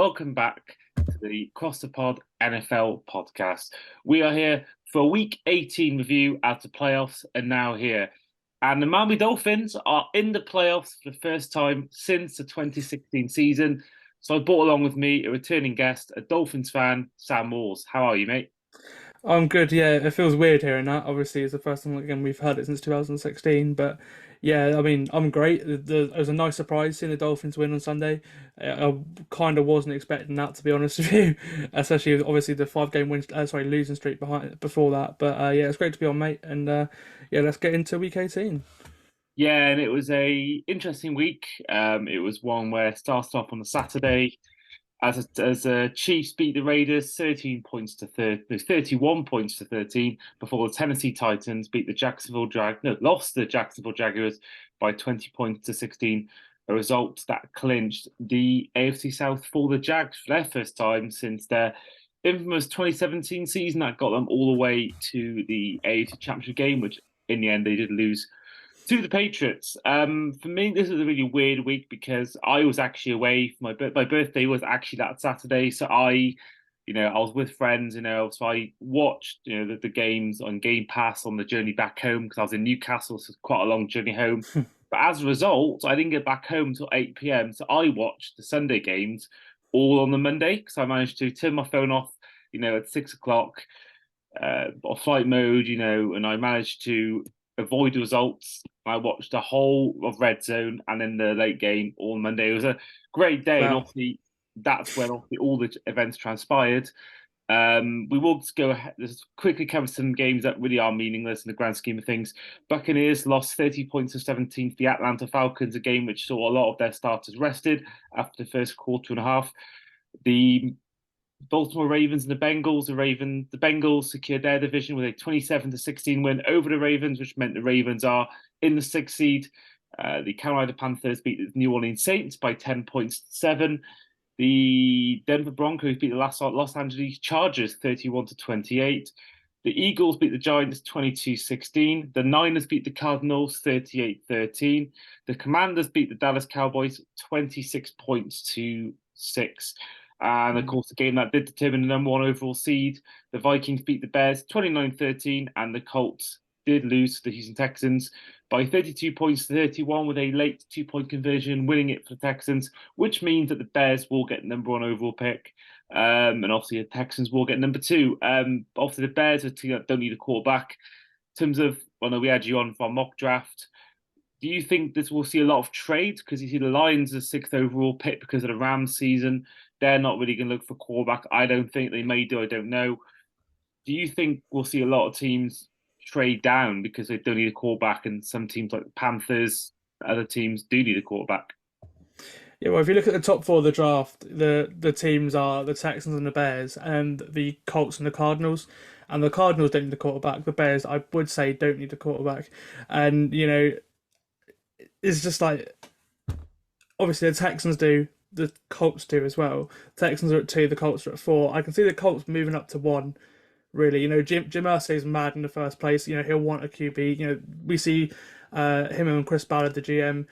welcome back to the Cross the Pod NFL podcast. We are here for a Week 18 review as the playoffs are now here. And the Miami Dolphins are in the playoffs for the first time since the 2016 season. So I brought along with me a returning guest, a Dolphins fan, Sam Moores. How are you, mate? I'm good. Yeah, it feels weird hearing that. Obviously, it's the first time again we've heard it since 2016. But yeah, I mean, I'm great. It was a nice surprise seeing the Dolphins win on Sunday. I kind of wasn't expecting that, to be honest with you, especially with obviously the five-game losing streak behind before that. But yeah, it's great to be on, mate. And yeah, let's get into Week 18. Yeah, and it was a interesting week. It was one where it started off on the Saturday. As Chiefs beat the Raiders 13 points to 30, no, 31 points to 13 before the Tennessee Titans beat the lost the Jacksonville Jaguars by 20 points to 16, a result that clinched the AFC South for the Jags for their first time since their infamous 2017 season that got them all the way to the AFC Championship game, which in the end they did lose to the Patriots. For me, this is a really weird week because I was actually away for my birthday was actually that Saturday, so I was with friends, so I watched the games on Game Pass on the journey back home because I was in Newcastle, so it's quite a long journey home. But as a result, I didn't get back home till 8 p.m. So I watched the Sunday games all on the Monday because I managed to turn my phone off, at 6 o'clock, off flight mode, and I managed to avoid the results. I watched the whole of Red Zone and then the late game all Monday. It was a great day, and Wow. obviously that's when obviously all the events transpired. We will just go ahead, just quickly cover some games that really are meaningless in the grand scheme of things. Buccaneers lost 30 points to 17 to the Atlanta Falcons, a game which saw a lot of their starters rested after the first quarter and a half. The Baltimore Ravens and the Bengals. The Bengals secured their division with a 27-16 win over the Ravens, which meant the Ravens are in the sixth seed. The Carolina Panthers beat the New Orleans Saints by 10 points to 7. The Denver Broncos beat the Los Angeles Chargers 31-28. The Eagles beat the Giants 22-16. The Niners beat the Cardinals 38-13. The Commanders beat the Dallas Cowboys 26 points to 6. And of course, the game that did determine the number one overall seed, the Vikings beat the Bears 29-13, and the Colts did lose to the Houston Texans by 32 points to 31 with a late 2-point conversion, winning it for the Texans, which means that the Bears will get number one overall pick. And obviously, the Texans will get number two. Obviously, the Bears don't need a quarterback. In terms of, I know we had you on for our mock draft. Do you think this will see a lot of trades? Because you see the Lions are sixth overall pick because of the Rams season. They're not really going to look for quarterback. I don't think they may do. I don't know. Do you think we'll see a lot of teams trade down because they don't need a quarterback, and some teams like the Panthers, other teams do need a quarterback? Yeah, well, if you look at the top four of the draft, the teams are the Texans and the Bears, and the Colts and the Cardinals. And the Cardinals don't need a quarterback. The Bears, I would say, don't need a quarterback. And it's just like obviously the Texans do, the Colts do as well. Texans are at two, the Colts are at four. I can see the Colts moving up to one. Really, Jim Irsay is mad in the first place. He'll want a QB. We see him and Chris Ballard, the GM,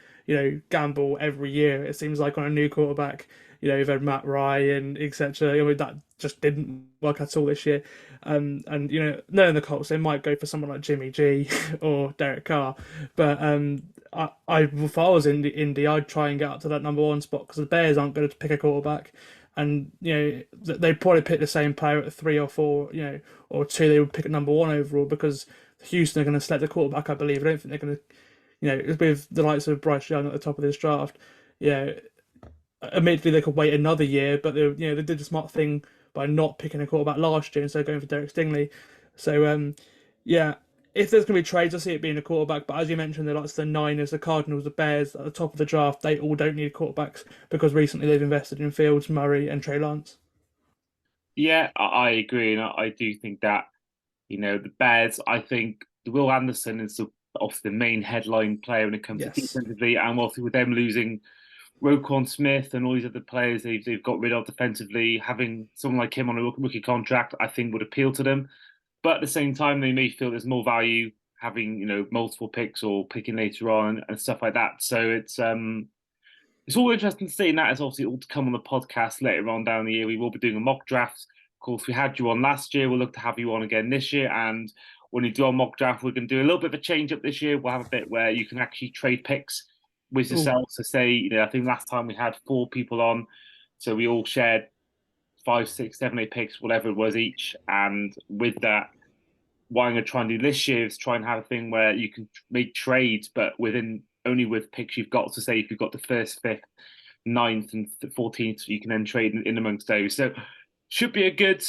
gamble every year. It seems like on a new quarterback. You've had Matt Ryan, etc. That just didn't work at all this year. And knowing the Colts, they might go for someone like Jimmy G or Derek Carr. But if I was in the Indy, I'd try and get up to that number one spot because the Bears aren't going to pick a quarterback. And they probably pick the same player at three or four, or two. They would pick at number one overall because Houston are going to select the quarterback. I believe. I don't think they're going to, with the likes of Bryce Young at the top of this draft. Yeah, admittedly they could wait another year, but they did a smart thing by not picking a quarterback last year instead of going for Derek Stingley. So yeah, if there's going to be trades, I see it being a quarterback. But as you mentioned, the likes of the Niners, the Cardinals, the Bears at the top of the draft, they all don't need quarterbacks because recently they've invested in Fields, Murray, and Trey Lance. Yeah, I agree, and I do think that the Bears. I think Will Anderson is obviously the main headline player when it comes to Yes. defensively, and obviously with them losing Roquan Smith and all these other players they've got rid of defensively, having someone like him on a rookie contract, I think would appeal to them. But at the same time, they may feel there's more value having multiple picks or picking later on and stuff like that. So it's It's all interesting to see, and that is obviously all to come on the podcast later on down the year. We will be doing a mock draft. Of course, we had you on last year. We'll look to have you on again this year. And when you do our mock draft, we're going to do a little bit of a change up this year. We'll have a bit where you can actually trade picks with Oh, yourself. So, say, I think last time we had 4 people on, so we all shared 5, 6, 7, 8 picks, whatever it was each. And with that, what I'm going to try and do this year is try and have a thing where you can make trades, but within only with picks you've got. So say if you've got the first, fifth, ninth, and 14th, you can then trade in amongst those. So should be a good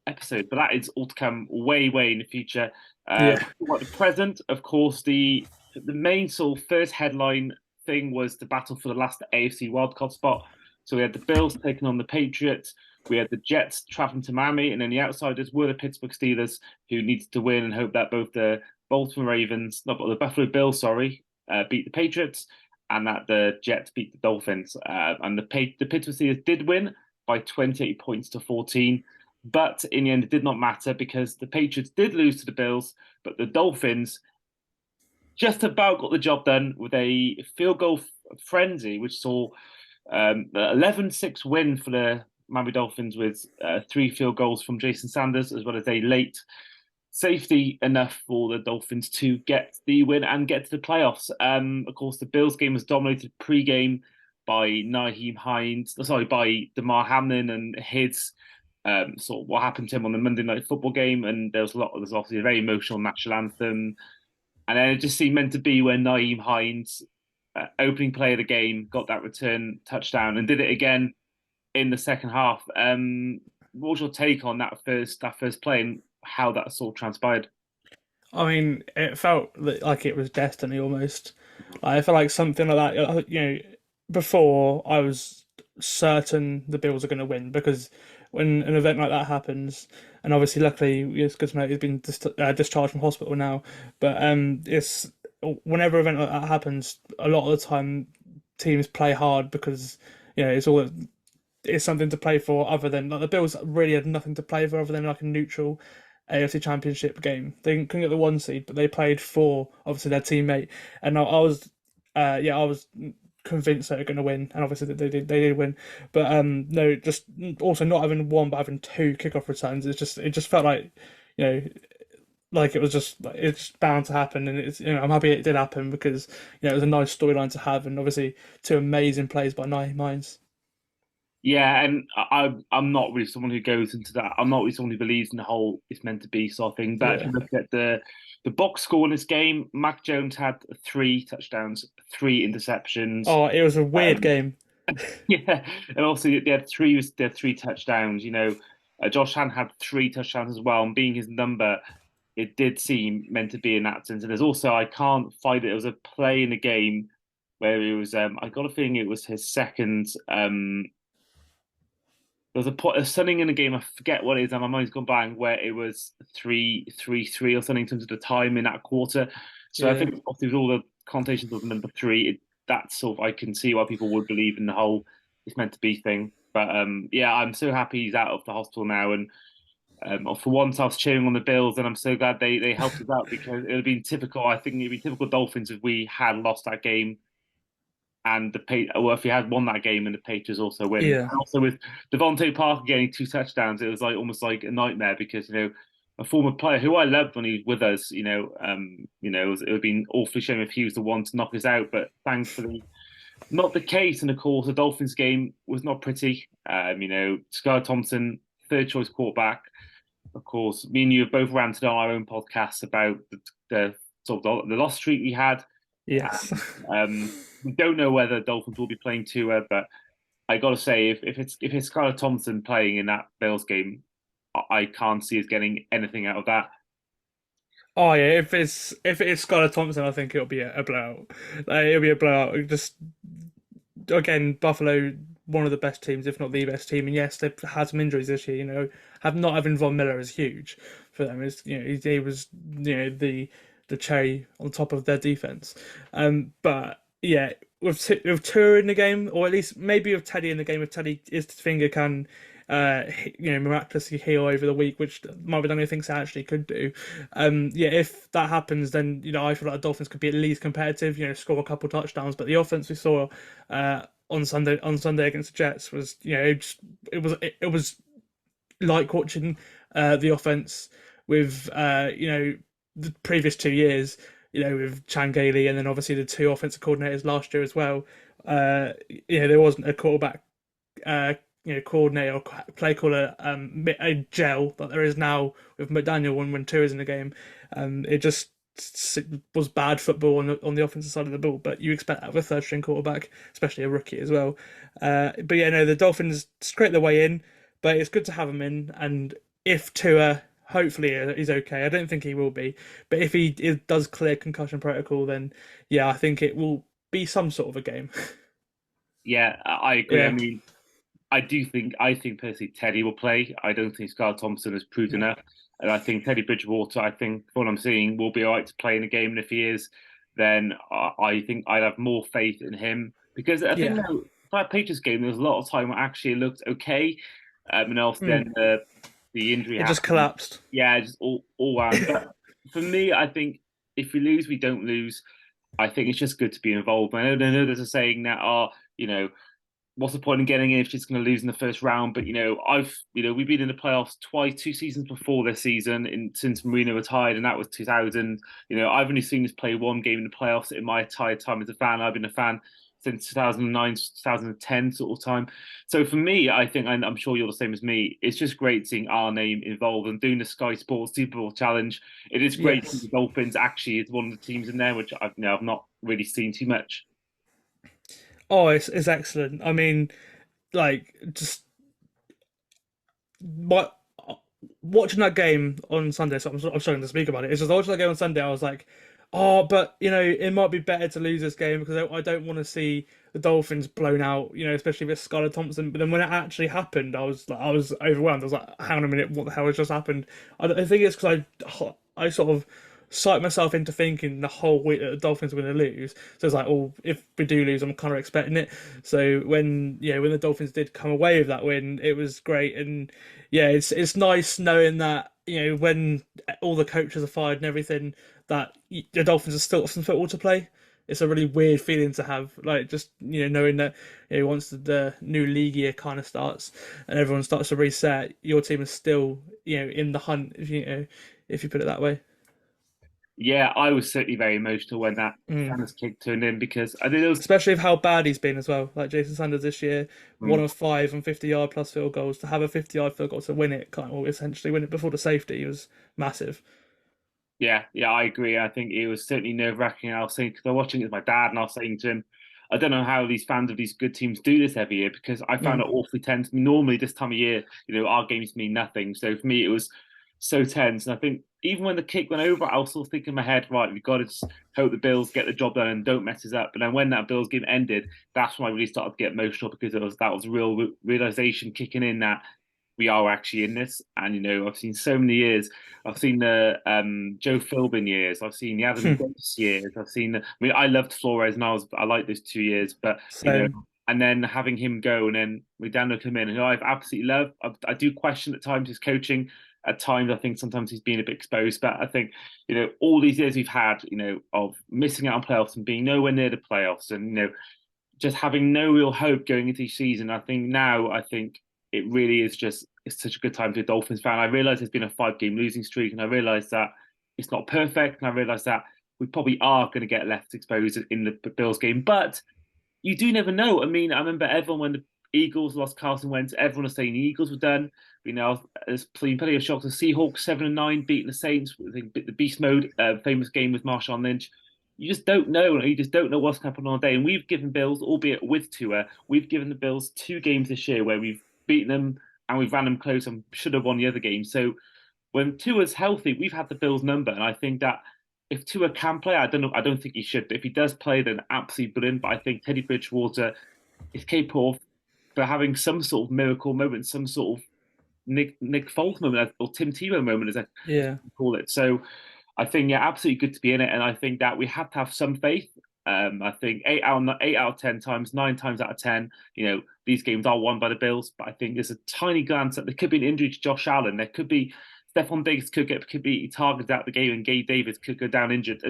episode, but that is all to come way, way in the future. yeah. What the present, of course, the main sort of first headline thing was the battle for the last AFC wildcard spot. So we had the Bills taking on the Patriots. We had the Jets traveling to Miami, and then the outsiders were the Pittsburgh Steelers, who needed to win and hope that both the Baltimore Ravens, not the Buffalo Bills, sorry, beat the Patriots, and that the Jets beat the Dolphins. And the Pittsburgh Steelers did win by 28 points to 14, but in the end, it did not matter because the Patriots did lose to the Bills, but the Dolphins just about got the job done with a field goal frenzy, which saw 11-6 win for the Miami Dolphins with 3 field goals from Jason Sanders, as well as a late safety enough for the Dolphins to get the win and get to the playoffs. Of course, the Bills game was dominated pre-game by Naheem Hines, sorry, by Damar Hamlin and his sort of what happened to him on the Monday Night Football game, and there's obviously a very emotional national anthem, and then it just seemed meant to be when Naeem Hines, opening play of the game, got that return touchdown and did it again in the second half. What was your take on that first play and how that sort of transpired? I mean, it felt like it was destiny almost. I felt like something like that. Before I was certain the Bills are going to win because when an event like that happens, and obviously, luckily, it's good to know he's been discharged from hospital now. But it's whenever an event like that happens, a lot of the time teams play hard because it's something to play for other than like the Bills really had nothing to play for other than like a neutral AFC Championship game. They couldn't get the 1 seed, but they played for obviously their teammate, and I was convinced they were going to win, and obviously they did win. But no, just also not having one but having 2 kickoff returns, it just felt like you know like it's bound to happen, and I'm happy it did happen because it was a nice storyline to have, and obviously 2 amazing plays by Naeem Hines. Yeah, and I'm not really someone who goes into that. I'm not really someone who believes in the whole "it's meant to be" sort of thing. But if Yeah. you look at the box score in this game, Mac Jones had 3 touchdowns, 3 interceptions. Oh, it was a weird Um, game. yeah, and also they had 3 touchdowns. Josh Han had 3 touchdowns as well, and being his number, it did seem meant to be in that sense. And there's also I can't find it. There was a play in the game where it was. I got a feeling it was his second. There was something in the game. I forget what it is, and my mind's gone blank. Where it was 3-3-3 or something in terms of the time in that quarter. So I Yeah. think obviously with all the connotations of number three, that's sort of I can see why people would believe in the whole it's meant to be thing. But yeah, I'm so happy he's out of the hospital now, and for once I was cheering on the Bills, and I'm so glad they helped us out because it would have been typical. I think it'd be typical Dolphins if we had lost that game and well, if he had won that game and the Patriots also win. Yeah. And also with Devontae Parker getting 2 touchdowns, it was like almost like a nightmare because a former player who I loved when he was with us, it would have been awfully shame if he was the one to knock us out, but thankfully not the case. And of course, the Dolphins game was not pretty. Skylar Thompson, third choice quarterback. Of course, me and you have both ranted on our own podcasts about the sort of the loss streak we had. Yes. We don't know whether Dolphins will be playing Tua, but I got to say, if it's Skylar Thompson playing in that Bills game, I can't see us getting anything out of that. Oh yeah, if it is Skylar Thompson, I think it'll be a blowout. It'll be a blowout. Just again, Buffalo, one of the best teams, if not the best team. And yes, they've had some injuries this year. Have not having Von Miller is huge for them. He was the cherry on top of their defense. But yeah, with Tua in the game, or at least maybe with Teddy in the game, if Teddy's finger can miraculously heal over the week, which might be the only things they actually could do. Yeah, if that happens, then I feel like the Dolphins could be at least competitive. Score a couple touchdowns. But the offense we saw on Sunday against the Jets was it was like watching the offense with the previous 2 years, with Chan Gailey and then obviously the two offensive coordinators last year as well. There wasn't a quarterback uh, coordinator or play caller a gel that there is now with McDaniel when two is in the game. It just was bad football on the offensive side of the ball, but you expect that of a third string quarterback, especially a rookie as well. But yeah, no, the Dolphins scrape their way in, but it's good to have him in. And if Tua hopefully is okay, I don't think he will be, but if he does clear concussion protocol, then yeah, I think it will be some sort of a game. Yeah, I agree. I Yeah. mean, I think personally Teddy will play. I don't think Scar Thompson has proved enough. And I think Teddy Bridgewater, I think from what I'm seeing, will be all right to play in the game. And if he is, then I think I'd have more faith in him. Because I think Yeah. now, that Patriots game, there was a lot of time where actually it looked okay. And also Mm. then the injury It just happened. collapsed. Yeah, just all around. But for me, I think if we lose, we don't lose. I think it's just good to be involved. I know there's a saying that, what's the point in getting in if she's going to lose in the first round? But we've been in the playoffs twice, 2 seasons before this season, since Marino retired, and that was 2000. I've only seen us play one game in the playoffs in my entire time as a fan. I've been a fan since 2009, 2010 sort of time. So for me, I think, and I'm sure you're the same as me, it's just great seeing our name involved and doing the Sky Sports Super Bowl Challenge. It is great to see Yes. the Dolphins actually is one of the teams in there, which I've not really seen too much. Oh, it's excellent. I mean, like just what watching that game on Sunday. So I'm struggling to speak about it. It's just watching that game on Sunday. I was like, oh, but it might be better to lose this game because I don't want to see the Dolphins blown out. Especially with Skylar Thompson. But then when it actually happened, I was overwhelmed. I was like, hang on a minute, what the hell has just happened? I think it's because I sort of psyched myself into thinking the whole week that the Dolphins were going to lose. So it's like, oh, if we do lose, I'm kind of expecting it. So when the Dolphins did come away with that win, it was great. And yeah, it's nice knowing that when all the coaches are fired and everything, that the Dolphins are still got some football to play. It's a really weird feeling to have, like just knowing that once the new league year kind of starts and everyone starts to reset, your team is still in the hunt if you put it that way. Yeah, I was certainly very emotional when that Mm. Sanders kick turned in because I think it was. Especially with how bad he's been as well. Like Jason Sanders this year, one Mm, of five and 50-yard plus field goals. To have a 50-yard field goal to win it, kind of, or essentially win it before the safety was massive. yeah, I agree. I think it was certainly nerve wracking. I was saying because I was watching it with my dad, and I was saying to him, I don't know how these fans of these good teams do this every year because I found Mm. it awfully tense. Normally, this time of year, our games mean nothing. So for me, it was so tense. And I think even when the kick went over, I was still thinking in my head, right, we've got to just hope the Bills get the job done and don't mess us up. But then when that Bills game ended, that's when I really started to get emotional because that was real realization kicking in that we are actually in this. And I've seen so many years. I've seen the Joe Philbin years. I've seen the Adam Gase years. I've seen. I loved Flores, and I liked those 2 years. But Same. and then having him go, and then McDaniel come in, who I've absolutely loved. I do question at times his coaching. At times, I think sometimes he's been a bit exposed. But I think all these years we've had, of missing out on playoffs and being nowhere near the playoffs, and just having no real hope going into each season. I think it really is just it's such a good time to be a Dolphins fan. I realise there's been a 5 game losing streak, and I realise that it's not perfect, and I realise that we probably are going to get left exposed in the Bills game, but you do never know. I mean, I remember everyone when the Eagles lost Carson Wentz, everyone was saying the Eagles were done. There's plenty of shocks. The Seahawks 7-9 beating the Saints. I think the Beast Mode, famous game with Marshawn Lynch. You just don't know. You just don't know what's going to happen on the day. And we've given Bills, albeit with Tua, we've given the Bills 2 games this year where we've beaten them and we've ran them close and should have won the other game. So when Tua's healthy, we've had the Bills number, and I think that if Tua can play, I don't know, I don't think he should, but if he does play, then absolutely brilliant. But I think Teddy Bridgewater is capable of for having some sort of miracle moment, some sort of Nick Foles moment or Tim Tebow moment, as I Yeah. call it. So I think absolutely good to be in it, and I think that we have to have some faith. I think 8 out of 10 times, 9 times out of 10, these games are won by the Bills. But I think there's a tiny glance that there could be an injury to Josh Allen. There could be Stephon Diggs could be targeted out the game, and Gabe Davis could go down injured.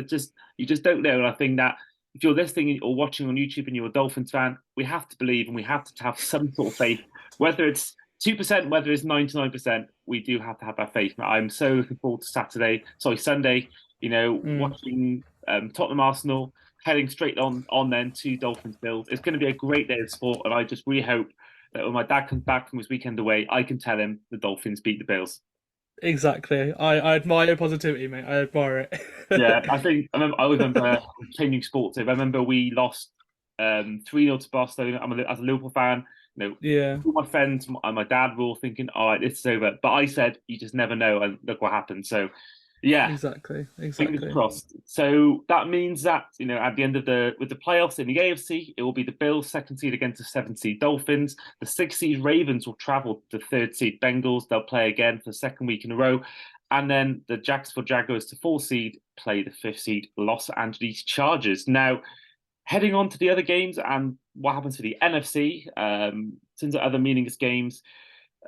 You just don't know. And I think that if you're listening or watching on YouTube and you're a Dolphins fan, we have to believe and we have to have some sort of faith, whether it's 2%, whether it's 99%, we do have to have that faith. I'm so looking forward to Sunday, Mm. watching Tottenham Arsenal, heading straight on then to Dolphins Bills. It's going to be a great day of sport, and I just really hope that when my dad comes back from his weekend away, I can tell him the Dolphins beat the Bills. Exactly. I admire your positivity, mate. I admire Yeah, it. I always remember changing sports. I remember we lost 3-0 to Barcelona. As a Liverpool fan, Yeah, all my friends and my dad were all thinking, all right, this is over. But I said, you just never know, and look what happened. So, yeah, exactly. fingers Exactly. crossed. So that means that, at the end of with the playoffs in the AFC, it will be the Bills second seed against the seventh seed Dolphins. The sixth seed Ravens will travel to third seed Bengals. They'll play again for the second week in a row. And then the Jacksonville Jaguars to fourth seed play the fifth seed Los Angeles Chargers. Now, heading on to the other games and what happens to the NFC, since the other meaningless games,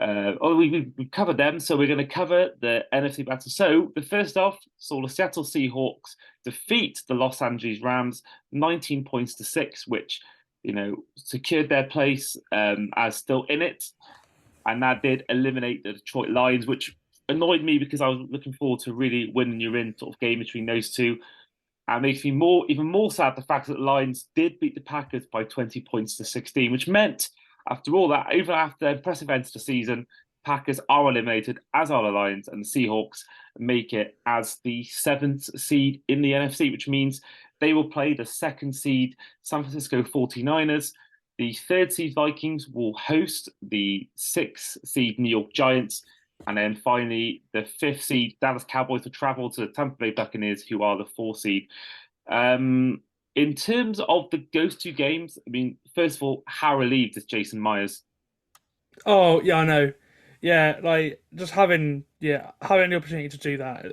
we covered them, so we're going to cover the NFC battle. So the first off saw the Seattle Seahawks defeat the Los Angeles Rams 19 points to 6, which secured their place as still in it, and that did eliminate the Detroit Lions, which annoyed me because I was looking forward to really winning your in sort of game between those two. And makes me even more sad the fact that the Lions did beat the Packers by 20 points to 16, which meant, after all that, even after impressive ends to the season, Packers are eliminated, as are the Lions, and the Seahawks make it as the seventh seed in the NFC, which means they will play the second seed San Francisco 49ers. The third seed Vikings will host the sixth seed New York Giants. And then finally, the fifth seed Dallas Cowboys will travel to the Tampa Bay Buccaneers, who are the fourth seed. In terms of those two games, I mean, first of all, how relieved is Jason Myers? Oh yeah, I know. Yeah, like just having the opportunity to do that,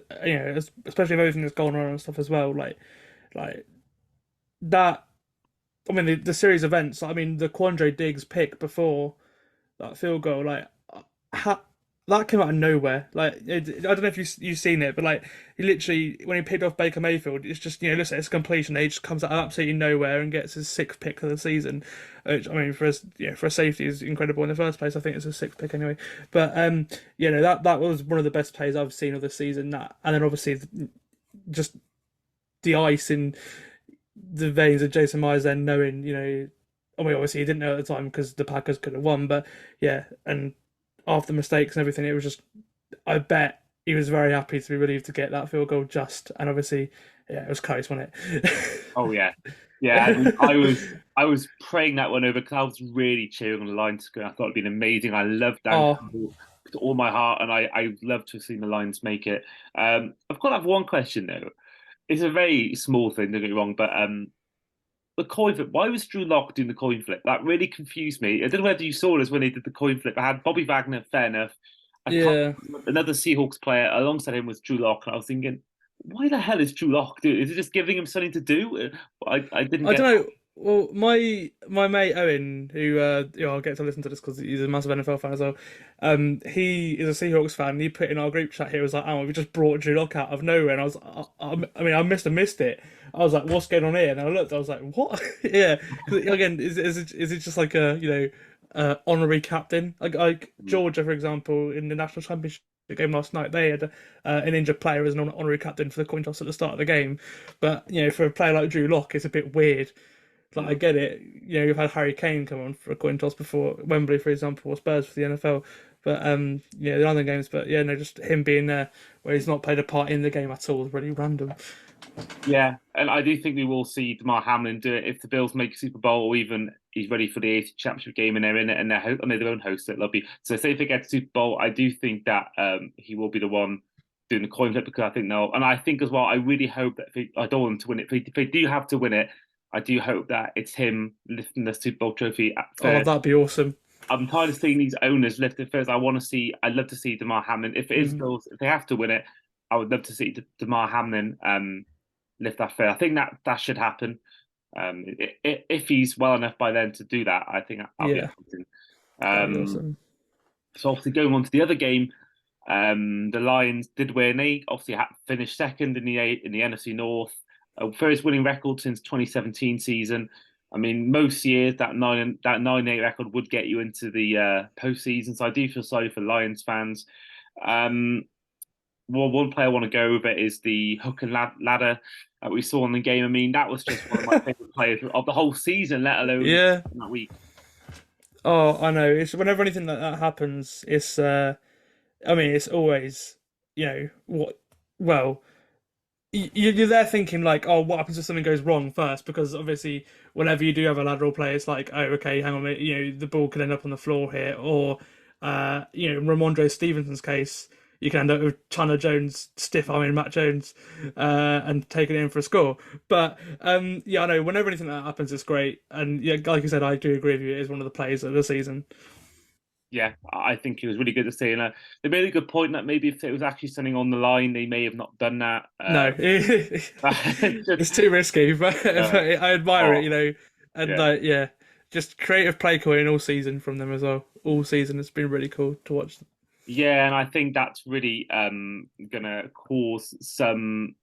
especially with everything that's going on and stuff as well. Like that. I mean, the series events. I mean, the Quandre Diggs pick before that field goal, ha, that came out of nowhere. I don't know if you've seen it, but he literally when he picked off Baker Mayfield, it's just listen, it's completion. He just comes out of absolutely nowhere and gets his sixth pick of the season. Which I mean, for a safety is incredible in the first place. I think it's a sixth pick anyway. But that was one of the best plays I've seen of the season. That and then obviously just the ice in the veins of Jason Myers, then knowing I mean, obviously he didn't know at the time because the Packers could have won, but yeah, and after mistakes and everything, it was just, I bet he was very happy to be relieved to get that field goal just, and obviously, yeah, it was close, wasn't Oh yeah, yeah. I mean, it? I was praying that one over because I was really cheering on the Lions. I thought it'd been amazing. I loved Dan Oh, Campbell with all my heart, and I loved to have seen the Lions make it. I've got to have one question though. It's a very small thing, don't get me wrong, but the coin flip. Why was Drew Lock doing the coin flip? That really confused me. I don't know whether you saw this when they did the coin flip. I had Bobby Wagner, fair enough. I can't. yeah. Another Seahawks player alongside him was Drew Lock, and I was thinking, why the hell is Drew Lock doing? Is it just giving him something to do? I didn't I get. don't know. Well, my mate Owen, who I'll get to listen to this because he's a massive NFL fan as well. He is a Seahawks fan. And he put in our group chat here was like, "Oh, we just brought Drew Lock out of nowhere," and I was, I mean, I missed it. I was like, "What's going on here?" And I looked, I was like, "What?" Yeah. 'Cause again, is it just like a honorary captain like Georgia, for example, in the national championship game last night, they had an injured player as an honorary captain for the coin toss at the start of the game. But for a player like Drew Lock, it's a bit weird. Like I get it, you've had Harry Kane come on for a coin toss before, Wembley, for example, or Spurs for the NFL. But the other games. But yeah, no, just him being there where he's not played a part in the game at all is really random. Yeah, and I do think we will see Damar Hamlin do it if the Bills make a Super Bowl, or even he's ready for the AFC Championship game and they're in it and they're their own host. It, they'll be so. Say if they get to Super Bowl, I do think that he will be the one doing the coin flip because I think no, and I think as well. I really hope that I don't want them to win it. If they do have to win it, I do hope that it's him lifting the Super Bowl trophy at Oh, first. that'd be awesome. I'm tired of seeing these owners lift it first. I'd love to see Damar Hamlin. If it is Mm. Bills, if they have to win it, I would love to see Damar Hamlin lift that fair. I think that should happen. If he's well enough by then to do that, I think I'll be Yeah, excited. that'd be Um, awesome. so obviously going on to the other game, the Lions did win. They obviously had finished second in the NFC North, first winning record since 2017 season. I mean, most years that 9-8 record would get you into the postseason. So I do feel sorry for Lions fans. Um, well, one player I want to go over is the hook and ladder that we saw in the game. I mean, that was just one of my favorite players of the whole season, let alone Yeah. that week. Oh, I know. It's whenever anything like that happens, it's I mean, it's always, what well, you're there thinking like, oh, what happens if something goes wrong first? Because obviously, whenever you do have a lateral play, it's like, oh, okay, hang on a minute, the ball could end up on the floor here, or in Ramondre Stevenson's case, you can end up with Chandler Jones stiff arming Matt Jones, and taking it in for a score. But yeah, I know. Whenever anything like that happens, it's great, and yeah, like I said, I do agree with you. It is one of the plays of the season. Yeah, I think it was really good to see. And they made a good point that maybe if it was actually something on the line, they may have not done that. No, Just, it's too risky, but uh, I admire it, oh, and yeah. like yeah, just creative play calling all season from them as well. All season, it's been really cool to watch. Yeah, and I think that's really gonna cause some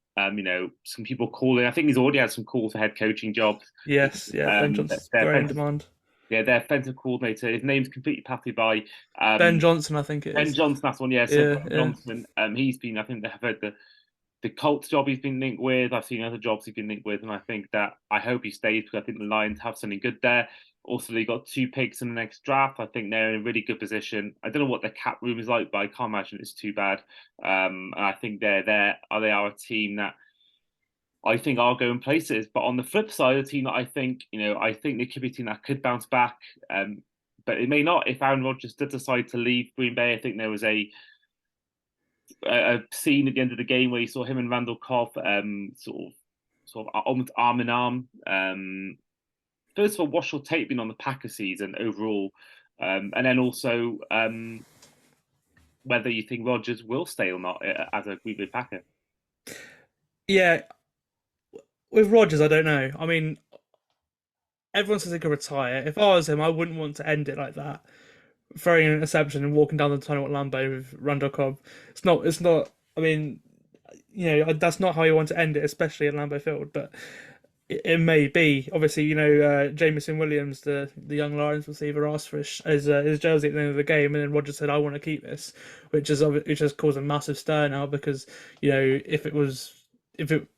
people calling. I think he's already had some calls for head coaching jobs. Yes, yeah, Ben Johnson's Their very in offensive, demand. yeah, their offensive coordinator. His name's completely passed me by. Ben Um, Johnson, I think it Ben is. Johnson, that's one. Yeah, so Yeah, Ben yeah, Johnson. He's been. I think they've heard the Colts job he's been linked with. I've seen other jobs he's been linked with, and I think that I hope he stays because I think the Lions have something good there. Also, they got 2 picks in the next draft. I think they're in a really good position. I don't know what their cap room is like, but I can't imagine it's too bad. And I think they're there. They are a team that I think are going places. But on the flip side, a team that I think they could be a team that could bounce back. But it may not if Aaron Rodgers did decide to leave Green Bay. I think there was a scene at the end of the game where you saw him and Randall Cobb sort of almost arm in arm. First of all, what's your take been on the Packer season overall, and then also whether you think Rodgers will stay or not as a Green Bay Packer? yeah. With Rogers, I don't know. I mean, everyone says he could retire. If I was him, I wouldn't want to end it like that. Throwing an interception and walking down the tunnel at Lambeau with Randall Cobb. It's not. It's not. I mean, that's not how you want to end it, especially at Lambeau Field. But it may be. Obviously, Jamison Williams, the young Lions receiver, asked for his jersey at the end of the game, and then Roger said, "I want to keep this," which has caused a massive stir now because if it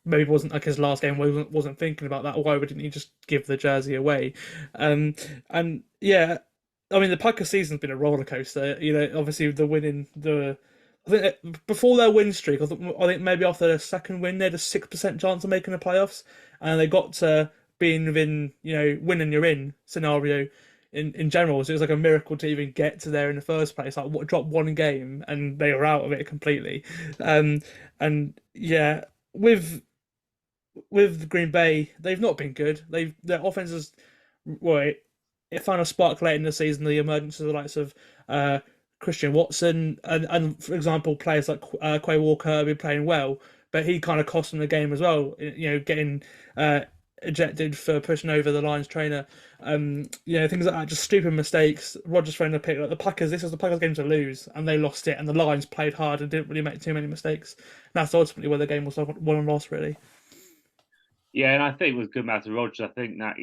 maybe wasn't like his last game, wasn't thinking about that. Why wouldn't he just give the jersey away? And yeah, I mean the Packers season's been a roller coaster. Obviously the winning the. I think before their win streak, I think maybe after their second win, they had a 6% chance of making the playoffs, and they got to being within, win and you're in scenario in general. So it was like a miracle to even get to there in the first place. Like what drop one game and they were out of it completely. And yeah, with Green Bay, they've not been good. Their offense is well, it found a spark late in the season. The emergence of the likes of Christian Watson and for example, players like Quay Walker have been playing well, but he kind of cost them the game as well. Getting uh, ejected for pushing over the Lions trainer. Things like that, just stupid mistakes. Rogers throwing the pick. Like the Packers, this was the Packers' game to lose, and they lost it. And the Lions played hard and didn't really make too many mistakes. And that's ultimately where the game was won and lost, really. Yeah, and I think with good Matt Rodgers, I think that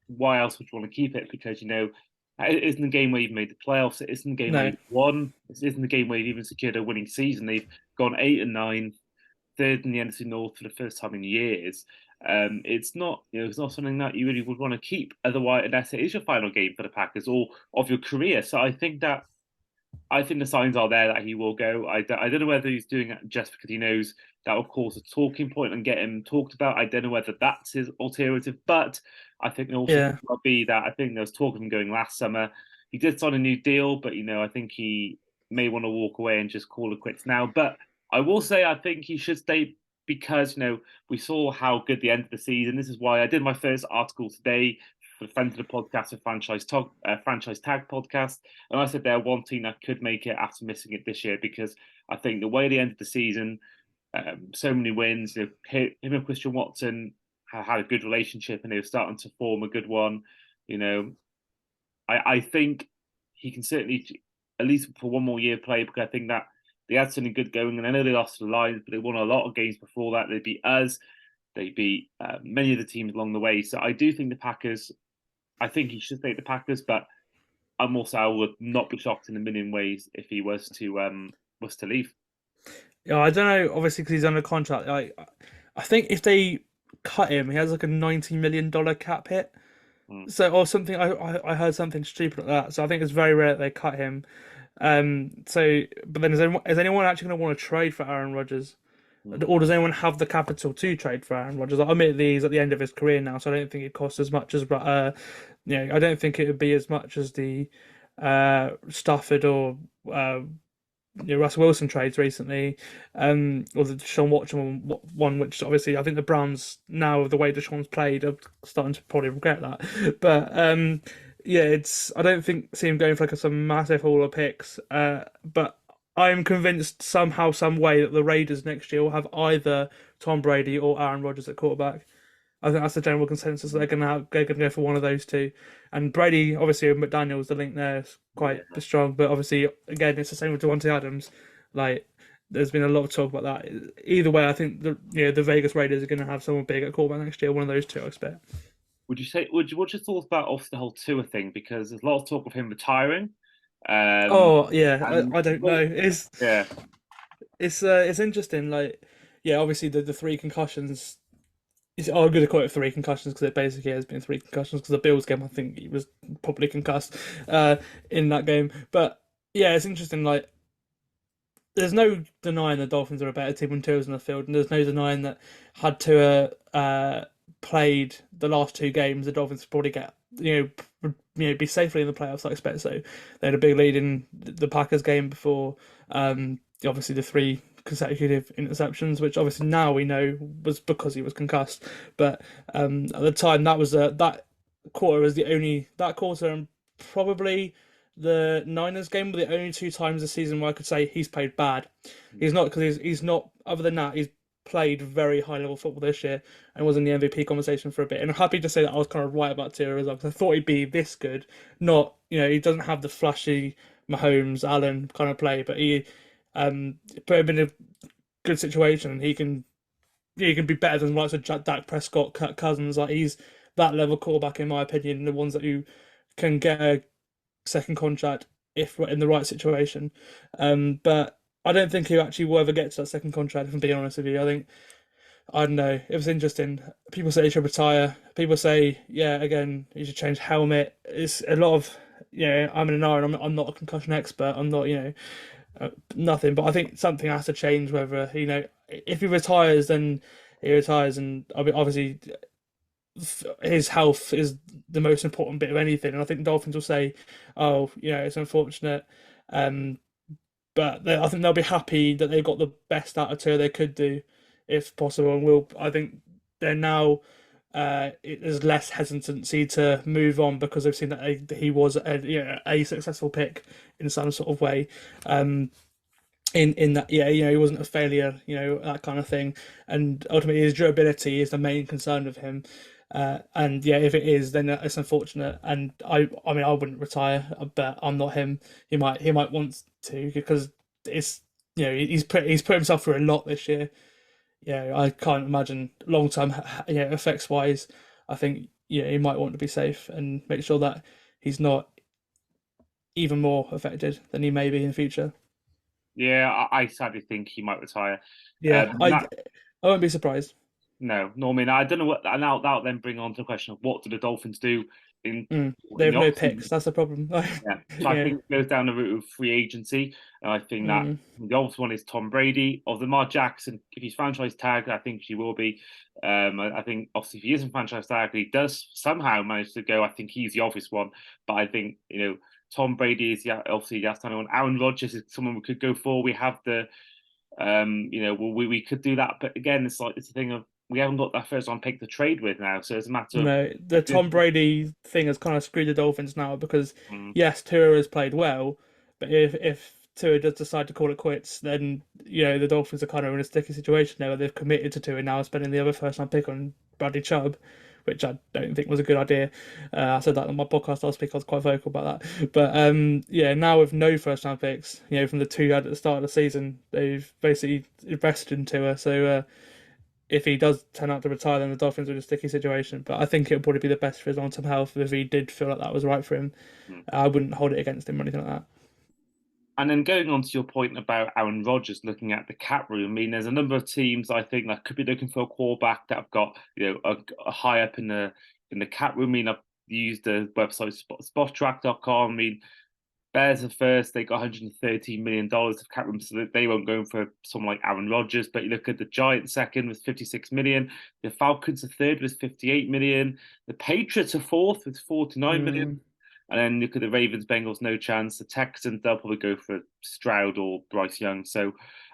why else would you want to keep it? Because it isn't a game where you've made the playoffs. It isn't a game where No, you've won. It isn't a game where you've even secured a winning season. They've gone 8-9, third in the NFC North for the first time in years. It's not something that you really would want to keep otherwise, unless it is your final game for the Packers or of your career. So I think the signs are there that he will go. I don't know whether he's doing it just because he knows that will cause a talking point and get him talked about. I don't know whether that's his alternative, but I think it also yeah, could well be that I think there was talk of him going last summer. He did sign a new deal, but I think he may want to walk away and just call it quits now. But I will say I think he should stay because we saw how good the end of the season. This is why I did my first article today for the friends of the podcast, a franchise tag podcast. And I said they're one team that could make it after missing it this year because I think the way they ended the season, so many wins, him and Christian Watson had a good relationship and they were starting to form a good one. You know, I think he can certainly at least for one more year play because I think that they had something good going. And I know they lost to the Lions, but they won a lot of games before that. They beat us. They beat many of the teams along the way. So I do think the Packers. I think he should stay at the Packers, but I would not be shocked in a million ways if he was to leave. Yeah, I don't know. Obviously, because he's under contract. I think if they cut him, he has like a $90 million cap hit. Mm. So or something. I heard something stupid like that. So I think it's very rare that they cut him. So, but then is anyone actually going to want to trade for Aaron Rodgers? Mm. Or does anyone have the capital to trade for Aaron Rodgers? Like, admittedly, he's at the end of his career now, so I don't think it costs as much as, I don't think it would be as much as the Stafford or Russell Wilson trades recently, or the Deshaun Watson one, which obviously I think the Browns now the way Deshaun's played are starting to probably regret that. But yeah, it's I don't think see him going for like some massive haul of picks. But I'm convinced somehow, some way that the Raiders next year will have either Tom Brady or Aaron Rodgers at quarterback. I think that's the general consensus. They're gonna go for one of those two. And Brady, obviously, with McDaniels, the link there is quite Yeah. strong. But obviously, again, it's the same with Devontae Adams. Like, there's been a lot of talk about that. Either way, I think the Vegas Raiders are going to have someone big at quarterback next year. One of those two, I expect. Would you say? What's your thoughts about off the whole Tua thing? Because there's a lot of talk of him retiring. Um, Oh yeah, and I don't know. yeah, It's interesting. Like, yeah, obviously the three concussions. I'm going to call it three concussions because it basically has been three concussions because the Bills game, I think he was probably concussed in that game. But yeah, it's interesting. Like, there's no denying the Dolphins are a better team when Tua's in the field, and there's no denying that had Tua played the last two games, the Dolphins probably get be safely in the playoffs. I expect so. They had a big lead in the Packers game before, obviously the three consecutive interceptions, which obviously now we know was because he was concussed. But at the time, that quarter was the only that quarter and probably the Niners game were the only two times this season where I could say he's played bad. He's not because he's not. Other than that, he's played very high level football this year and was in the MVP conversation for a bit. And I'm happy to say that I was kind of right about Tua as well because I thought he'd be this good. Not he doesn't have the flashy Mahomes Allen kind of play, but he put him in a good situation and he can be better than likes of Dak Prescott, Kirk Cousins. Like he's that level quarterback in my opinion. The ones that you can get a second contract if we're in the right situation. But I don't think he actually will ever get to that second contract. If I'm being honest with you, I don't know. It was interesting. People say he should retire. People say, yeah, again, he should change helmet. It's a lot of, I'm an iron. I'm not a concussion expert. I'm not, nothing. But I think something has to change. Whether if he retires, then he retires, and obviously his health is the most important bit of anything. And I think the Dolphins will say, "Oh, it's unfortunate," but I think they'll be happy that they got the best out of Tua they could do, if possible. And I think they're now there's less hesitancy to move on because they've seen that he was a successful pick in some sort of way. In that, he wasn't a failure, that kind of thing. And ultimately, his durability is the main concern of him. And yeah, if it is, then it's unfortunate. And I mean, I wouldn't retire, but I'm not him. He might want to because it's he's put himself through a lot this year. Yeah, I can't imagine long term, effects wise. I think he might want to be safe and make sure that he's not even more affected than he may be in the future. yeah. I sadly think he might retire. Yeah, I That I won't be surprised. No, no. I mean, I don't know what. And that'll then bring on to the question of what do the Dolphins do in They in have the no offseason? picks. That's the problem. Yeah. So I Yeah. think it goes down the route of free agency. And I think that Mm. the obvious one is Tom Brady. Of Lamar Jackson, if he's franchise tagged, I think she will be. I think obviously if he isn't franchise tagged, he does somehow manage to go. I think he's the obvious one. But I think, Tom Brady is obviously the outstanding one. Aaron Rodgers is someone we could go for. We have well, we could do that. But again, it's a thing of we haven't got that first round pick to trade with now. So it's a matter of No, the Tom Brady thing has kind of screwed the Dolphins now because mm, yes, Tua has played well, but if Tua does decide to call it quits, then the Dolphins are kind of in a sticky situation there where they've committed to Tua and now are spending the other first round pick on Bradley Chubb, which I don't think was a good idea. I said that on my podcast last week. I was quite vocal about that. But now with no first round picks, from the two you had at the start of the season, they've basically invested in Tua. So if he does turn out to retire, then the Dolphins are in a sticky situation. But I think it would probably be the best for his long term health if he did feel like that was right for him. Mm. I wouldn't hold it against him or anything like that. And then going on to your point about Aaron Rodgers looking at the cap room, I mean, there's a number of teams I think that could be looking for a quarterback that have got a high up in the cap room. I mean, I've used the website SpotTrack.com. I mean, Bears are first; they got $113 million of cap room, so that they won't go for someone like Aaron Rodgers. But you look at the Giants second with 56 million, the Falcons are third with 58 million, the Patriots are fourth with 49 million. Mm. And then look at the Ravens, Bengals, no chance. The Texans, they'll probably go for Stroud or Bryce Young. So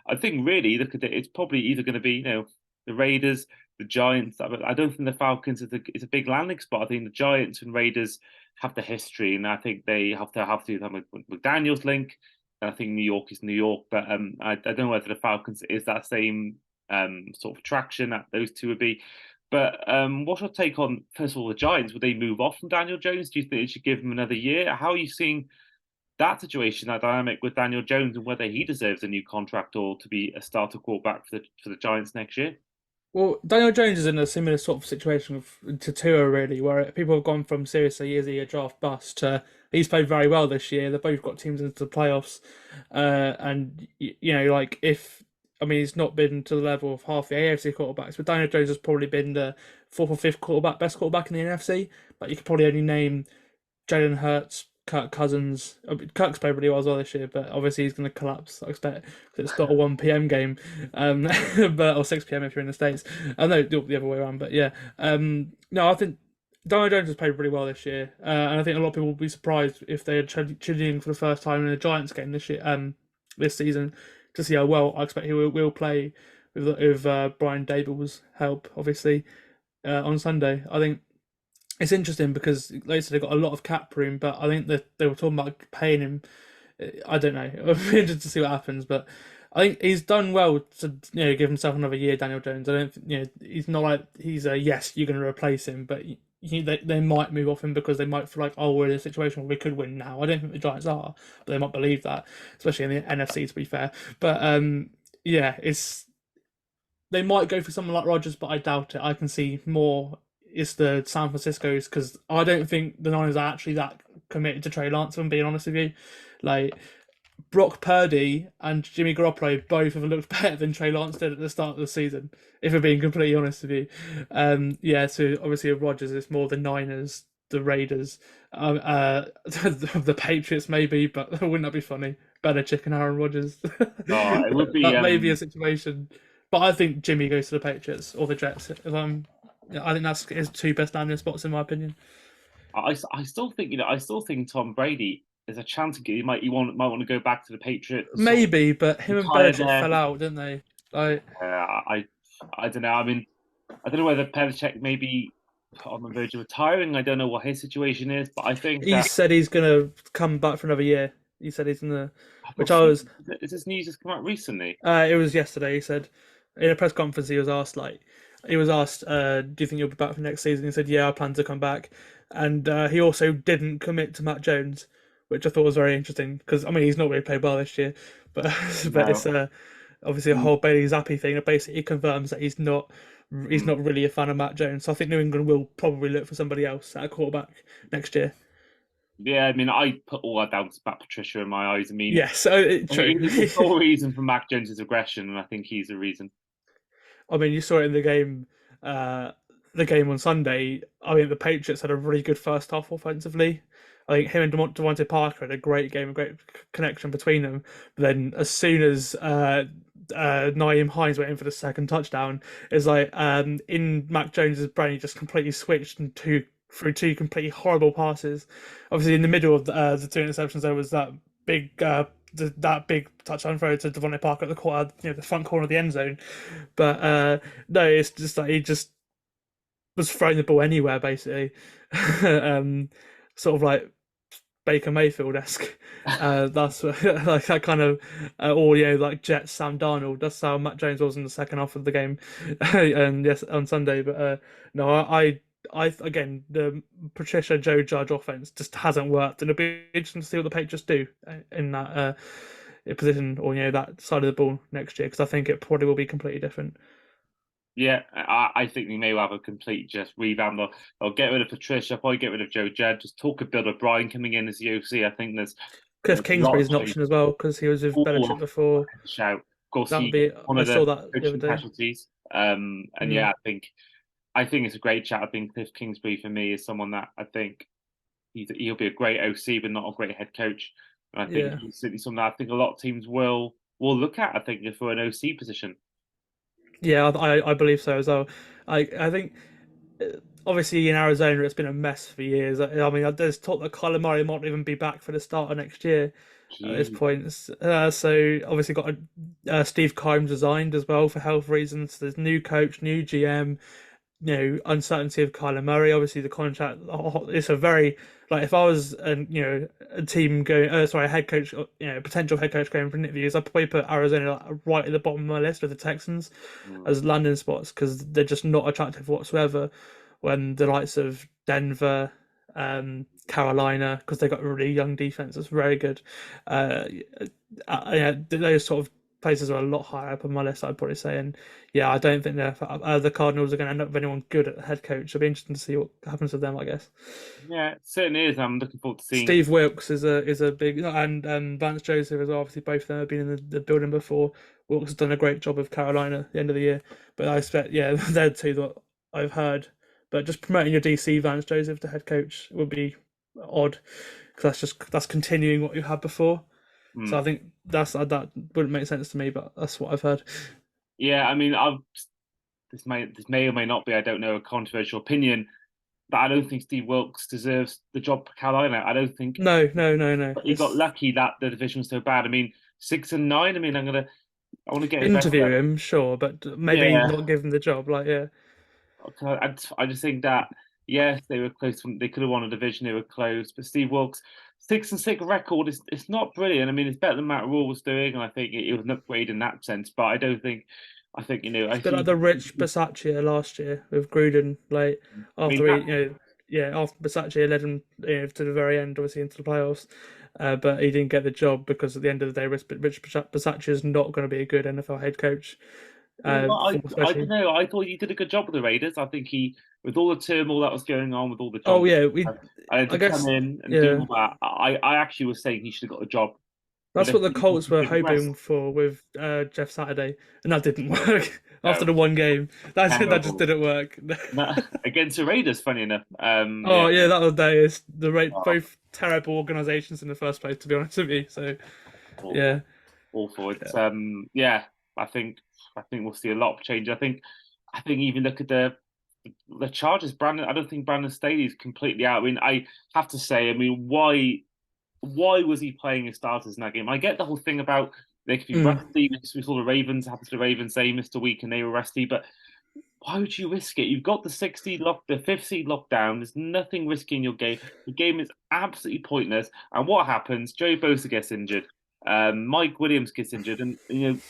I think really, look at it, it's probably either going to be, the Raiders, the Giants. I don't think the Falcons is a big landing spot. I think the Giants and Raiders have the history, and I think they have to have McDaniel's link. And I think New York is New York, but I don't know whether the Falcons is that same sort of attraction that those two would be. But what's your take on, first of all, the Giants? Would they move off from Daniel Jones? Do you think they should give him another year? How are you seeing that situation, that dynamic with Daniel Jones, and whether he deserves a new contract or to be a starter quarterback for the Giants next year? Well, Daniel Jones is in a similar sort of situation to Tua, really, where people have gone from seriously is he a draft bust to he's played very well this year. They've both got teams into the playoffs, and like if I mean he's not been to the level of half the AFC quarterbacks, but Daniel Jones has probably been the fourth or fifth best quarterback in the NFC. But you could probably only name Jalen Hurts, Kirk Cousins. I mean, Kirk's played really well this year, but obviously he's going to collapse. I expect because it's not a 1 p.m. game, but or 6 p.m. if you're in the States. I know the other way around, but yeah. No, I think Daniel Jones has played really well this year, and I think a lot of people will be surprised if they are tuning in for the first time in a Giants game this year, this season, to see how well. I expect he will play with Brian Daboll's help, obviously, on Sunday. I think it's interesting because, like I said, they've got a lot of cap room, but I think that they were talking about paying him. I don't know. It'll be interesting to see what happens, but I think he's done well to give himself another year. Daniel Jones. I don't. He's not like he's a yes. You're going to replace him, but they might move off him because they might feel like, oh, we're in a situation where we could win now. I don't think the Giants are, but they might believe that, especially in the NFC. To be fair, but yeah, they might go for someone like Rodgers, but I doubt it. I can see more. It's the San Francisco's because I don't think the Niners are actually that committed to Trey Lance. If I'm being honest with you, like Brock Purdy and Jimmy Garoppolo both have looked better than Trey Lance did at the start of the season. If I'm being completely honest with you, yeah. So obviously with Rodgers, it's more the Niners, the Raiders, the Patriots maybe, but wouldn't that be funny? Better chicken Aaron Rodgers. Oh, it would be. That may be a situation, but I think Jimmy goes to the Patriots or the Jets. I think that's his two best landing spots in my opinion. I still think I still think Tom Brady there's a chance he might want to go back to the Patriots. Maybe, but him and Retire Belichick there. fell out, didn't they? Like, I don't know. I mean, I don't know whether Belichick may be on the verge of retiring. I don't know what his situation is, but I think he said he's gonna come back for another year. He said he's gonna, which I was. Is this news just come out recently? It was yesterday. He said in a press conference he was asked do you think you'll be back for next season? He said, yeah, I plan to come back, and he also didn't commit to Matt Jones, which I thought was very interesting because I mean he's not really played well this year, but but it's obviously a whole Bailey Zappi thing that basically confirms that he's not really a fan of Matt Jones. So I think New England will probably look for somebody else at a quarterback next year. Yeah, I mean, I put all that down to Matt Patricia in my eyes. I mean, yes, true. It's the whole reason for Mac Jones's aggression, and I think he's the reason. I mean, you saw it in the game on Sunday. I mean, the Patriots had a really good first half offensively. I think him and Devontae Parker had a great game, a great connection between them. But then as soon as Nyheim Hines went in for the second touchdown, it's like in Mac Jones's brain, he just completely switched through two completely horrible passes. Obviously, in the middle of the two interceptions, there was that big touchdown throw to Devontae Parker at the corner, the front corner of the end zone. But no, it's just like he just was throwing the ball anywhere basically. Sort of like Baker Mayfield-esque. That's like that kind of audio, like Jets Sam Darnold. That's how Matt Jones was in the second half of the game, and yes, on Sunday. But no, again, the Patricia Joe Judge offense just hasn't worked, and it'll be interesting to see what the Patriots do in that position, or that side of the ball next year, because I think it probably will be completely different. Yeah, I think they may have a complete just revamp. They'll get rid of Patricia, probably get rid of Joe Judge, just talk of Bill O'Brien coming in as the OC. I think Cliff there's a lot Kingsbury's of an change. option as well because he was with All Belichick before. shout. Of course, That would he be. one I of saw the that the other coaching day. casualties. And Mm, yeah, I think it's a great chat. I think Cliff Kingsbury for me is someone that I think he'll be a great OC, but not a great head coach. And I think yeah, he's certainly something that I think a lot of teams will look at. I think for an OC position. yeah, I believe so as well. I think obviously in Arizona it's been a mess for years. I mean, there's talk that Kyler Murray might even be back for the start of next year at this Gee. point. So obviously got Steve Keim resigned as well for health reasons. There's new coach, new GM, uncertainty of Kyler Murray. Obviously, the contract. It's a very like if I was a team going, sorry, a head coach, potential head coach going for interviews, I'd probably put Arizona right at the bottom of my list with the Texans Mm. as landing spots because they're just not attractive whatsoever. When the likes of Denver, Carolina, because they got a really young defense that's very good. Uh, yeah, those sort of places are a lot higher up on my list, I'd probably say. And yeah, I don't think the Cardinals are going to end up with anyone good at head coach. It'll be interesting to see what happens with them, I guess. Yeah, it certainly is. I'm looking forward to seeing. Steve Wilkes is a big, and Vance Joseph as well. Obviously, both of them have been in the building before. Wilkes has done a great job with Carolina at the end of the year, but I expect they're two that I've heard. But just promoting your DC Vance Joseph to head coach would be odd because that's continuing what you had before. So Mm. I think that wouldn't make sense to me, but that's what I've heard. Yeah, I mean, this may or may not be, I don't know, a controversial opinion, but I don't think Steve Wilkes deserves the job for Carolina. I don't think No, no, no, no. he got lucky that the division was so bad. I mean, 6-9. I mean, I want to get Interview invested. him, sure, but maybe Yeah, not give him the job. Like, yeah, I just think that yes, they were close. They could have won a division. They were close, but Steve Wilkes 6-6 record is it's not brilliant. I mean, it's better than Matt Rule was doing, and I think it was an upgrade in that sense. But I don't think. I think I it's a bit like the Rich Bisaccia last year with Gruden. Like mean after that. after Bisaccia led him to the very end, obviously into the playoffs, but he didn't get the job because at the end of the day, Rich Bisaccia is not going to be a good NFL head coach. Well, I don't Especially, know. I thought he did a good job with the Raiders. I think with all the turmoil that was going on, with all the oh John, yeah, and to I come guess, in and do yeah. all that, I actually was saying he should have got a job. But That's I what the think he Colts were should progress. hoping for with Jeff Saturday, and that didn't work after No, the one game. That just terrible. didn't work. No, against the Raiders, funny enough. Yeah, Oh yeah, that was day is the rate oh, both terrible organisations in the first place, to be honest with you. So yeah, awful, awful. yeah. It's yeah. I think I think we'll see a lot of change. I think even look at the Chargers. Brandon, I don't think Brandon Staley is completely out. I mean, I have to say, I mean, why was he playing his starters in that game? I get the whole thing about they could be Mm. rusty. We saw the Ravens happen to the Ravens. They missed a week and they were rusty, but why would you risk it? You've got the fifth seed lockdown. There's nothing risky in your game. The game is absolutely pointless. And what happens? Joey Bosa gets injured. Mike Williams gets injured, and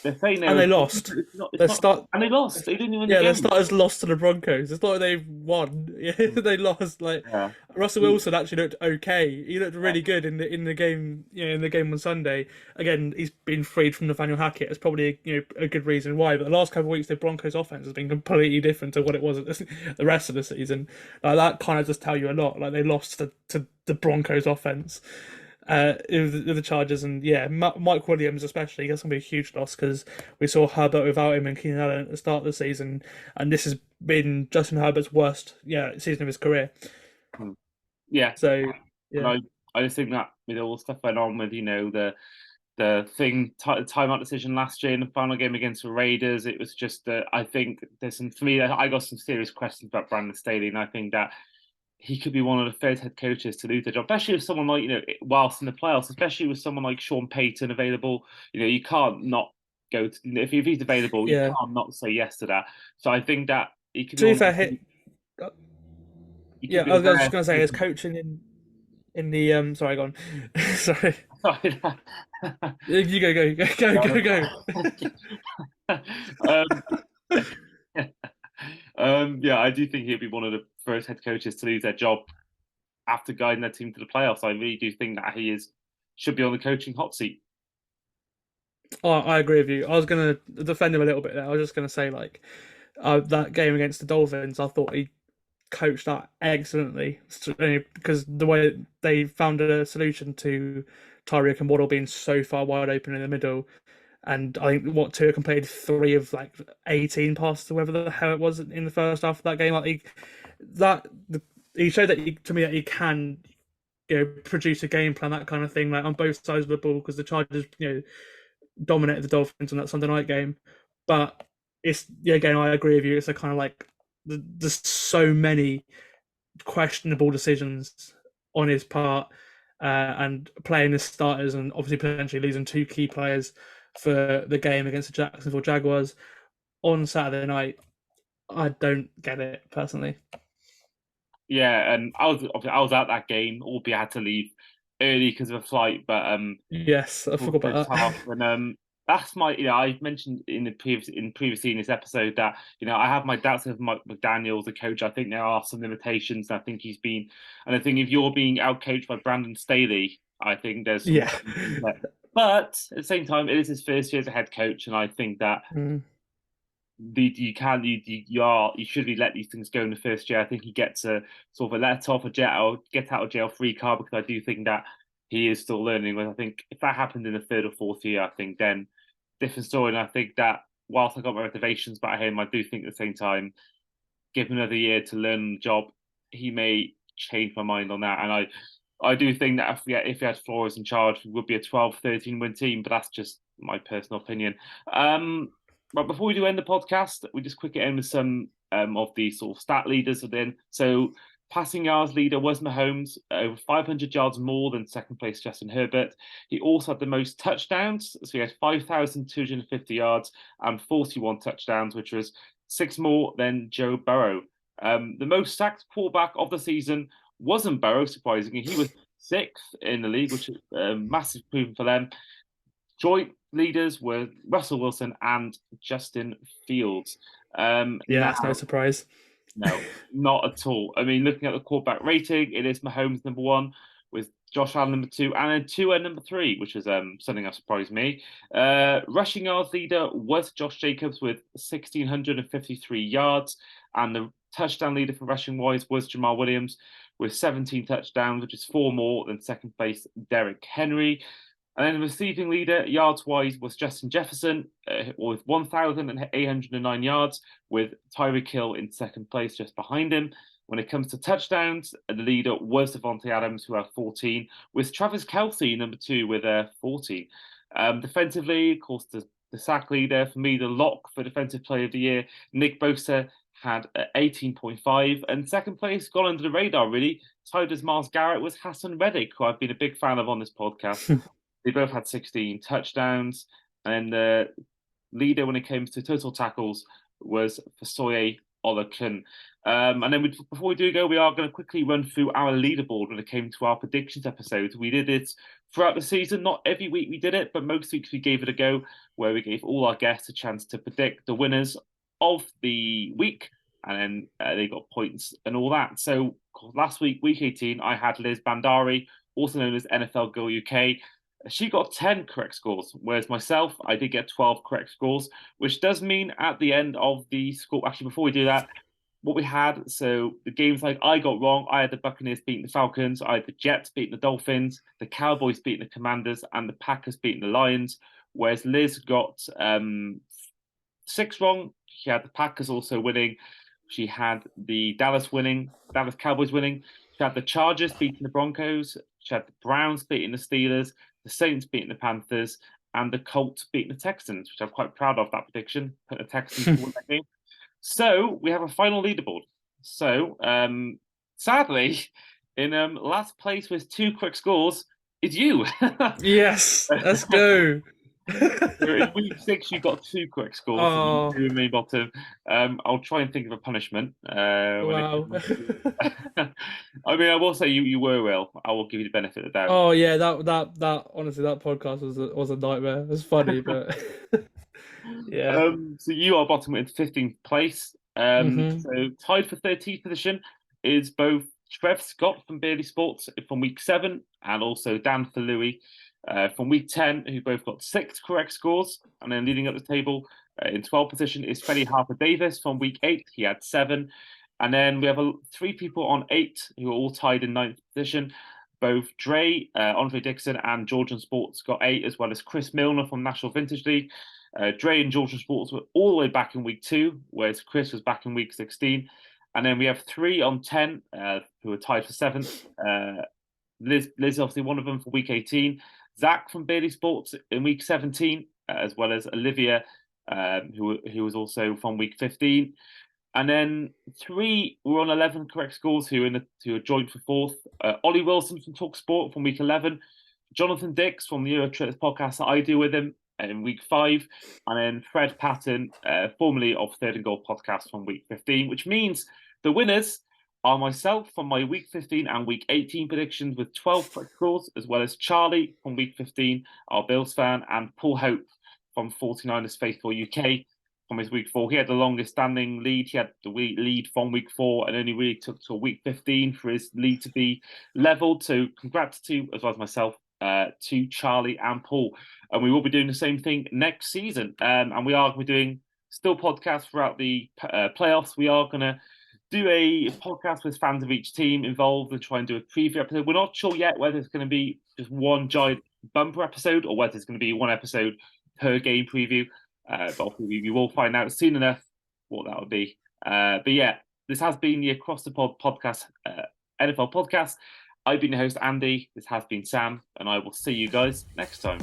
they're saying And there they lost. it's They not, start. and they lost. They didn't even win the Yeah, their game. starters lost to the Broncos. It's not like they've won. Yeah, Hmm. they lost. Like Yeah. Russell Wilson actually looked okay. He looked really good in the game. In the game on Sunday. Again, he's been freed from Nathaniel Hackett. It's probably a good reason why. But the last couple of weeks, the Broncos' offense has been completely different to what it was at the rest of the season. Like that kind of just tell you a lot. Like they lost to the Broncos' offense. With the Chargers, and yeah, Mike Williams especially, that's gonna be a huge loss because we saw Herbert without him and Keenan Allen at the start of the season, and this has been Justin Herbert's worst season of his career. Hmm. Yeah. So And yeah, I just think that with all the stuff went on with the timeout decision last year in the final game against the Raiders, it was just that I think there's some for me. I got some serious questions about Brandon Staley, and I think that he could be one of the first head coaches to lose the job, especially with someone like whilst in the playoffs, especially with someone like Sean Payton available. You can't not go to if he's available, you yeah. can't not say yes to that. So I think that he could be To be one. fair, He yeah, could be I the was just best. gonna say his coaching in. in the sorry, go on. Sorry. Sorry. You go. um, yeah, I do think he'll be one of the first head coaches to lose their job after guiding their team to the playoffs. I really do think that he is should be on the coaching hot seat. Oh, I agree with you. I was gonna defend him a little bit there. I was just gonna say like that game against the Dolphins, I thought he coached that excellently because the way they found a solution to Tyreek and Waddle being so far wide open in the middle, and I think what Tua completed 3 of 18 passes, or whatever the hell it was in the first half of that game. That he showed that to me that he can produce a game plan, that kind of thing, like on both sides of the ball, because the Chargers dominated the Dolphins on that Sunday night game. But it's again, I agree with you. It's a kind of like there's so many questionable decisions on his part, and playing the starters, and obviously potentially losing 2 key players for the game against the Jacksonville Jaguars on Saturday night. I don't get it personally. Yeah, and I was at that game, albeit I had to leave early because of a flight, but Yes, I forgot first about that. half. And that's my I mentioned in the previously in this episode that I have my doubts of Mike McDaniel, the coach. I think there are some limitations. I think he's been, and I think if you're being outcoached by Brandon Staley, I think there's some Yeah. questions there. But at the same time, it is his first year as a head coach, and I think that Mm. you should be let these things go in the first year. I think he gets a sort of a get out of jail free card, because I do think that he is still learning. But I think if that happened in the third or fourth year, I think then different story. And I think that whilst I got my reservations about him, I do think at the same time, give him another year to learn the job, he may change my mind on that. And I do think that if he had Flores in charge, it would be a 12-13 win team, but that's just my personal opinion. But before we do end the podcast, we just quickly end with some of the sort of stat leaders within. So passing yards leader was Mahomes, over 500 yards more than second place Justin Herbert. He also had the most touchdowns, so he had 5,250 yards and 41 touchdowns, which was 6 more than Joe Burrow. The most sacked quarterback of the season wasn't Burrow, surprisingly. He was sixth in the league, which is a massive improvement for them. Joint leaders were Russell Wilson and Justin Fields. Yeah, Now, that's no surprise. no, not at all. I mean, looking at the quarterback rating, it is Mahomes number one, with Josh Allen number two, and then Tua number three, which is something that surprised me. Rushing yards leader was Josh Jacobs with 1,653 yards, and the touchdown leader for rushing wise was Jamal Williams with 17 touchdowns, which is 4 more than second place Derrick Henry. And then the receiving leader, yards wise, was Justin Jefferson with 1,809 yards, with Tyreek Hill in second place just behind him. When it comes to touchdowns, the leader was Devontae Adams, who had 14, with Travis Kelce number two with 14. Defensively, of course, the sack leader, for me, the lock for Defensive Player of the Year, Nick Bosa had 18.5. And second place, gone under the radar, really, tied as Myles Garrett, was Hassan Reddick, who I've been a big fan of on this podcast. They both had 16 touchdowns. And the leader when it came to total tackles was Fasoye Olakun. And then before we do go, we are going to quickly run through our leaderboard when it came to our predictions episodes. We did it throughout the season. Not every week we did it, but most weeks we gave it a go, where we gave all our guests a chance to predict the winners of the week. And then they got points and all that. So last week, week 18, I had Liz Bandari, also known as NFL Girl UK. She got 10 correct scores, whereas myself, I did get 12 correct scores, which does mean at the end of the score, actually, before we do that, what we had, so the games like I got wrong, I had the Buccaneers beating the Falcons, I had the Jets beating the Dolphins, the Cowboys beating the Commanders, and the Packers beating the Lions, whereas Liz got 6 wrong. She had the Packers also winning. She had the Dallas Cowboys winning. She had the Chargers beating the Broncos. She had the Browns beating the Steelers, the Saints beating the Panthers, and the Colts beating the Texans, which I'm quite proud of that prediction. Put the Texans to win that game. So we have a final leaderboard. So sadly, in last place with 2 quick scores is you. Yes, let's go. So in week 6, you got 2 correct scores, so you Oh, do remain bottom. I'll try and think of a punishment when it wow. comes to. I mean, I will say you were ill. I will give you the benefit of the doubt. Oh yeah, that honestly, that podcast was a nightmare. It was funny, but yeah. So you are bottom in 15th place. Hmm. So tied for 13th position is both Trev Scott from Beardy Sports from week 7 and also Dan for Louis from week 10, who both got 6 correct scores. And then leading up the table in 12th position is Freddie Harper Davis from week 8. He had 7. And then we have 3 people on 8 who are all tied in 9th position. Both Andre Dixon, and Georgian Sports got 8, as well as Chris Milner from National Vintage League. Dre and Georgian Sports were all the way back in week 2, whereas Chris was back in week 16. And then we have 3 on 10 who are tied for 7th. Liz obviously one of them for week 18. Zach from Beardy Sports in week 17, as well as Olivia, who was also from week 15. And then 3 were on 11 correct scores who are joined for 4th. Ollie Wilson from Talk Sport from week 11. Jonathan Dix from the Euro Trips podcast that I do with him in week 5. And then Fred Patton, formerly of Third and Goal podcast from week 15, which means the winners are myself from my week 15 and week 18 predictions with 12 correct scores, as well as Charlie from week 15, our Bills fan, and Paul Hope from 49ers Faithful UK from his week 4. He had the longest standing lead. He had the lead from week 4 and only really took to week 15 for his lead to be leveled. So congrats to, as well as myself, to Charlie and Paul. And we will be doing the same thing next season. And we're doing still podcasts throughout the playoffs. We are going to do a podcast with fans of each team involved and try and do a preview episode. We're not sure yet whether it's going to be just one giant bumper episode or whether it's going to be one episode per game preview. But we will find out soon enough what that would be. But yeah, this has been the Across the Pod podcast, NFL podcast. I've been your host, Andy. This has been Sam, and I will see you guys next time.